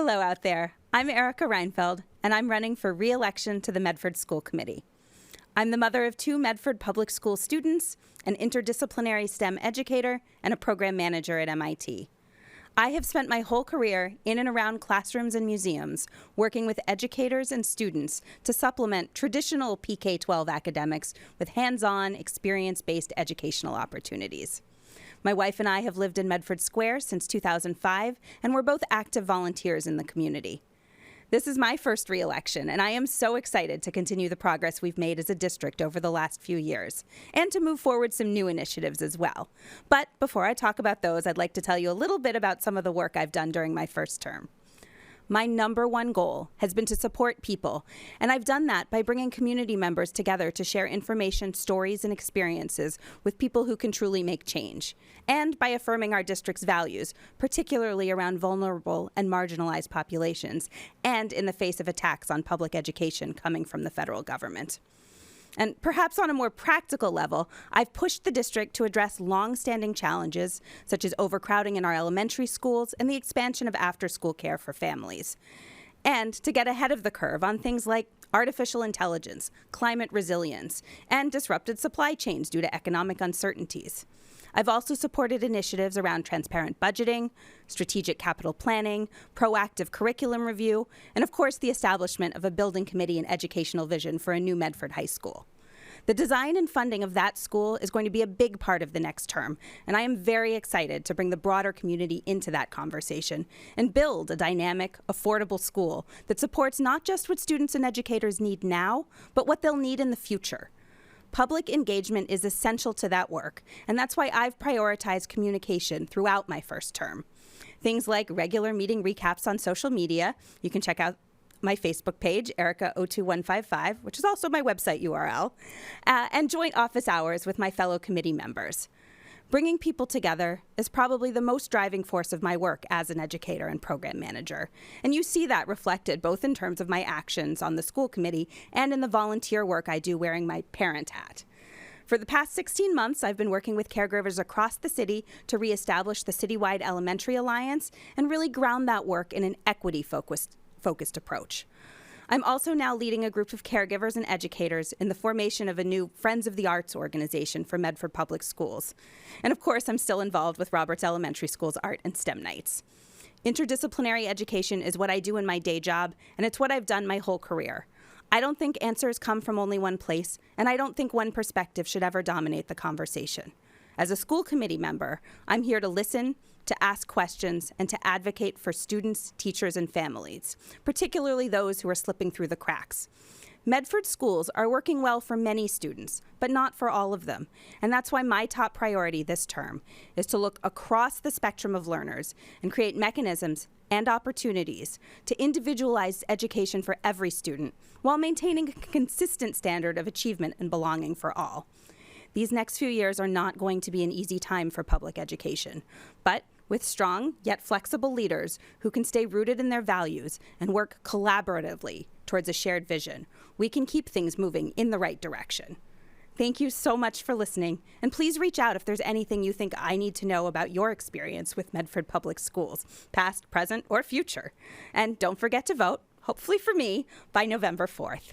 Hello out there. I'm Erika Reinfeld, and I'm running for re-election to the Medford School Committee. I'm the mother of 2 Medford Public School students, an interdisciplinary STEM educator, and a program manager at MIT. I have spent my whole career in and around classrooms and museums, working with educators and students to supplement traditional PK-12 academics with hands-on, experience-based educational opportunities. My wife and I have lived in Medford Square since 2005, and we're both active volunteers in the community. This is my first re-election, and I am so excited to continue the progress we've made as a district over the last few years, and to move forward some new initiatives as well. But before I talk about those, I'd like to tell you a little bit about some of the work I've done during my first term. My #1 goal has been to support people, and I've done that by bringing community members together to share information, stories, and experiences with people who can truly make change, and by affirming our district's values, particularly around vulnerable and marginalized populations, and in the face of attacks on public education coming from the federal government. And perhaps on a more practical level, I've pushed the district to address long-standing challenges, such as overcrowding in our elementary schools and the expansion of after-school care for families, and to get ahead of the curve on things like artificial intelligence, climate resilience, and disrupted supply chains due to economic uncertainties. I've also supported initiatives around transparent budgeting, strategic capital planning, proactive curriculum review, and of course the establishment of a building committee and educational vision for a new Medford high school. The design and funding of that school is going to be a big part of the next term, and I am very excited to bring the broader community into that conversation and build a dynamic, affordable school that supports not just what students and educators need now, but what they'll need in the future. Public engagement is essential to that work, and that's why I've prioritized communication throughout my first term. Things like regular meeting recaps on social media. You can check out my Facebook page, Erika02155, which is also my website URL, and joint office hours with my fellow committee members. Bringing people together is probably the most driving force of my work as an educator and program manager. And you see that reflected both in terms of my actions on the school committee and in the volunteer work I do wearing my parent hat. For the past 16 months, I've been working with caregivers across the city to reestablish the Citywide Elementary Alliance and really ground that work in an equity-focused approach. I'm also now leading a group of caregivers and educators in the formation of a new Friends of the Arts organization for Medford Public Schools. And of course, I'm still involved with Roberts Elementary School's Art and STEM Nights. Interdisciplinary education is what I do in my day job, and it's what I've done my whole career. I don't think answers come from only one place, and I don't think one perspective should ever dominate the conversation. As a school committee member, I'm here to listen, to ask questions, and to advocate for students, teachers, and families, particularly those who are slipping through the cracks. Medford schools are working well for many students, but not for all of them. And that's why my top priority this term is to look across the spectrum of learners and create mechanisms and opportunities to individualize education for every student while maintaining a consistent standard of achievement and belonging for all. These next few years are not going to be an easy time for public education, but with strong yet flexible leaders who can stay rooted in their values and work collaboratively towards a shared vision, we can keep things moving in the right direction. Thank you so much for listening, and please reach out if there's anything you think I need to know about your experience with Medford Public Schools, past, present, or future. And don't forget to vote, hopefully for me, by November 4th.